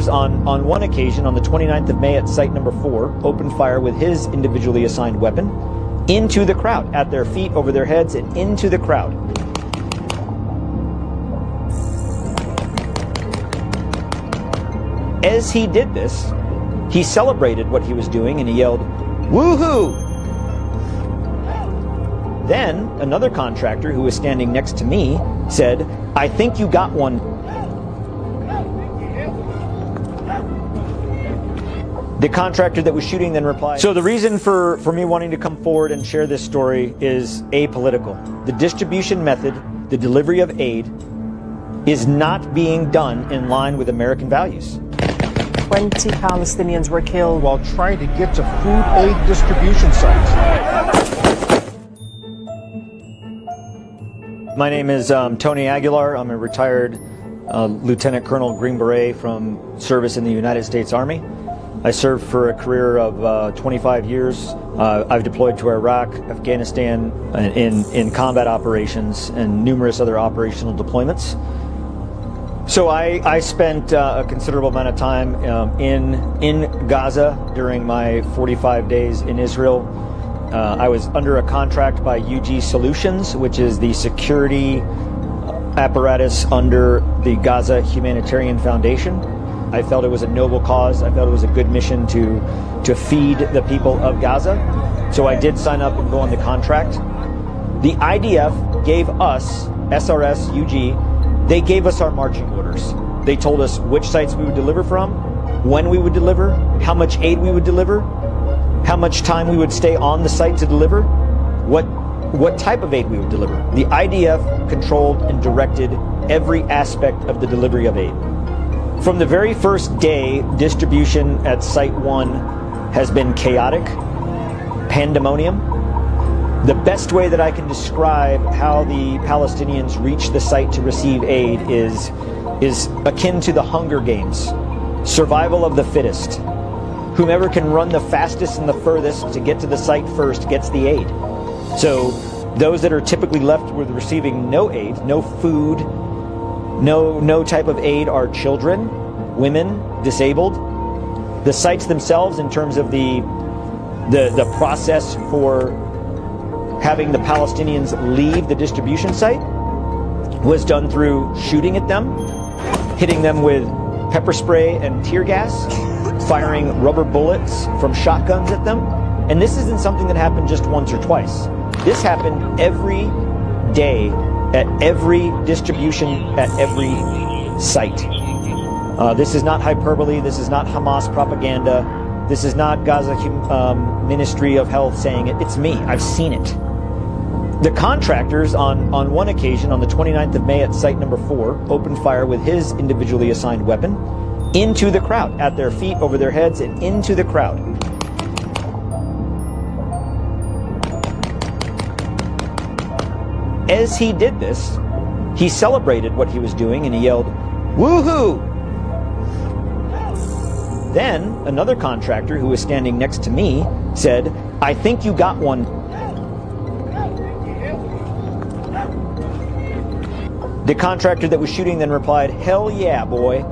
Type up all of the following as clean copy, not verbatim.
Contractors, on one occasion, on the 29th of May at site number 4, opened fire with his individually assigned weapon into the crowd, at their feet, over their heads, and into the crowd. As he did this, he celebrated what he was doing and he yelled, "Woohoo!" Then another contractor who was standing next to me said, "I think you got one." The contractor that was shooting then replied, "So the reason for me wanting to come forward and share this story is apolitical. The distribution method, the delivery of aid, is not being done in line with American values." 20 Palestinians were killed while trying to get to food aid distribution sites. My name is Tony Aguilar. I'm a retired Lieutenant Colonel Green Beret from service in the United States Army. I served for a career of 25 years. I've deployed to Iraq, Afghanistan in combat operations and numerous other operational deployments. So I spent a considerable amount of time in Gaza during my 45 days in Israel. I was under a contract by UG Solutions, which is the security apparatus under the Gaza Humanitarian Foundation. I felt it was a noble cause. I felt it was a good mission to feed the people of Gaza. So I did sign up and go on the contract. The IDF gave us, SRS, UG, they gave us our marching orders. They told us which sites we would deliver from, when we would deliver, how much aid we would deliver, how much time we would stay on the site to deliver, what type of aid we would deliver. The IDF controlled and directed every aspect of the delivery of aid. From the very first day, distribution at Site 1 has been chaotic, pandemonium. The best way that I can describe how the Palestinians reach the site to receive aid is akin to the Hunger Games. Survival of the fittest. Whomever can run the fastest and the furthest to get to the site first gets the aid. So those that are typically left with receiving no aid, no food, no type of aid are children, women, disabled. The sites themselves, in terms of the process for having the Palestinians leave the distribution site, was done through shooting at them, hitting them with pepper spray and tear gas, firing rubber bullets from shotguns at them. And this isn't something that happened just once or twice. This happened every day at every distribution, at every site. This is not hyperbole. This is not Hamas propaganda. This is not Gaza Ministry of Health saying it. It's me. I've seen it. The contractors, on one occasion, on the 29th of May at site number 4, opened fire with his individually assigned weapon into the crowd, at their feet, over their heads, and into the crowd. As he did this, he celebrated what he was doing and he yelled, "Woohoo!" Then another contractor who was standing next to me said, "I think you got one." The contractor that was shooting then replied, "Hell yeah, boy."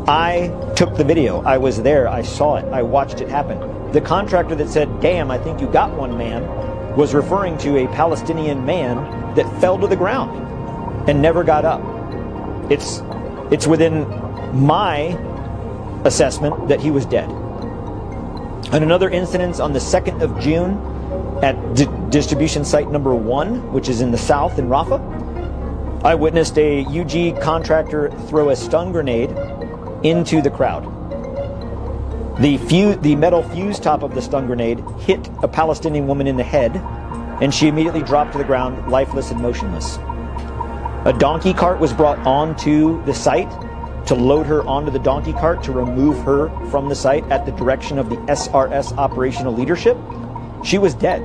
I took the video. I was there. I saw it. I watched it happen. The contractor that said, "Damn, I think you got one, man," was referring to a Palestinian man that fell to the ground and never got up. It's within my assessment that he was dead. And another incident on the 2nd of June at distribution site number 1, which is in the south in Rafah, I witnessed a UG contractor throw a stun grenade into the crowd. The metal fuse top of the stun grenade hit a Palestinian woman in the head, and she immediately dropped to the ground, lifeless and motionless. A donkey cart was brought onto the site to load her onto the donkey cart to remove her from the site at the direction of the SRS operational leadership. She was dead.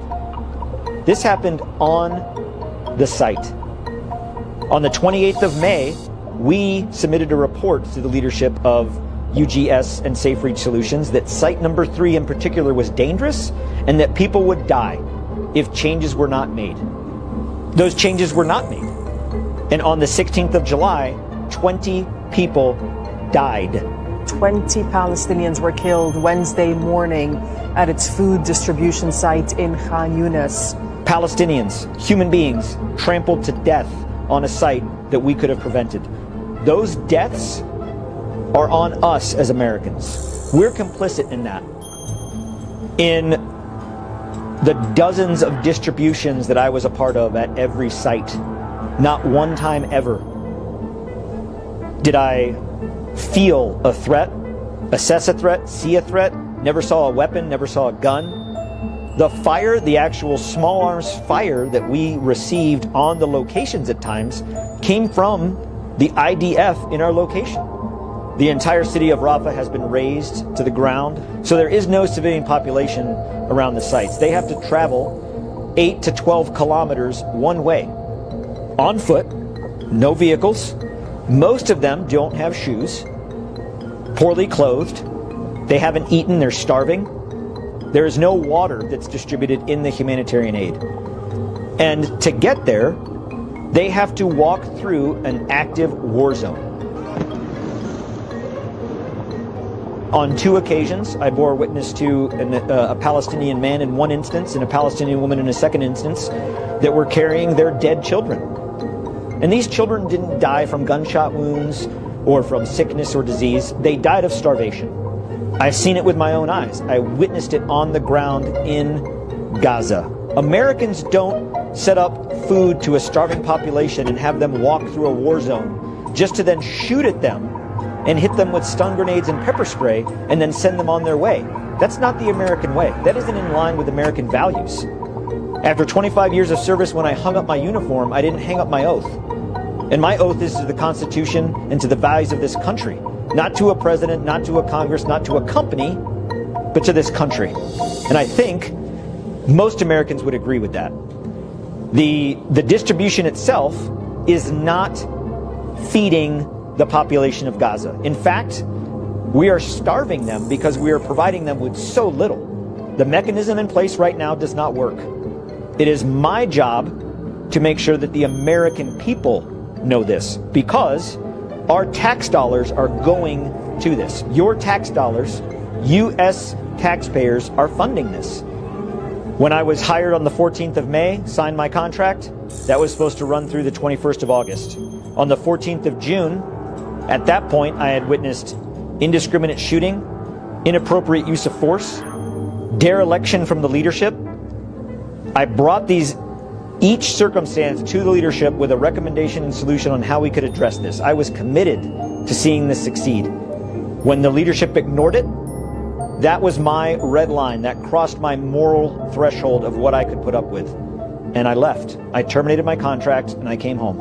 This happened on the site. On the 28th of May, we submitted a report to the leadership of UGS and Safe Reach Solutions that site number 3 in particular was dangerous and that people would die if changes were not made. Those changes were not made. And on the 16th of July, 20 people died. 20 Palestinians were killed Wednesday morning at its food distribution site in Khan Yunis. Palestinians, human beings, trampled to death on a site that we could have prevented. Those deaths are on us as Americans. We're complicit in that. In the dozens of distributions that I was a part of at every site, not one time ever did I feel a threat, assess a threat, see a threat, never saw a weapon, never saw a gun. The fire, the actual small arms fire that we received on the locations at times came from the IDF in our location. The entire city of Rafah has been razed to the ground, so there is no civilian population around the sites. They have to travel 8 to 12 kilometers one way, on foot, no vehicles. Most of them don't have shoes, poorly clothed. They haven't eaten, they're starving. There is no water that's distributed in the humanitarian aid. And to get there, they have to walk through an active war zone. On 2 occasions, I bore witness to a Palestinian man in one instance and a Palestinian woman in a second instance that were carrying their dead children. And these children didn't die from gunshot wounds or from sickness or disease. They died of starvation. I've seen it with my own eyes. I witnessed it on the ground in Gaza. Americans don't set up food to a starving population and have them walk through a war zone just to then shoot at them and hit them with stun grenades and pepper spray and then send them on their way. That's not the American way. That isn't in line with American values. After 25 years of service, when I hung up my uniform, I didn't hang up my oath. And my oath is to the Constitution and to the values of this country. Not to a president, not to a Congress, not to a company, but to this country. And I think most Americans would agree with that. The distribution itself is not feeding the population of Gaza. In fact, we are starving them because we are providing them with so little. The mechanism in place right now does not work. It is my job to make sure that the American people know this, because our tax dollars are going to this. Your tax dollars, U.S. taxpayers, are funding this. When I was hired on the 14th of May, signed my contract, that was supposed to run through the 21st of August. On the 14th of June, at that point, I had witnessed indiscriminate shooting, inappropriate use of force, dereliction from the leadership. I brought each circumstance to the leadership with a recommendation and solution on how we could address this. I was committed to seeing this succeed. When the leadership ignored it, that was my red line. That crossed my moral threshold of what I could put up with. And I left. I terminated my contract and I came home.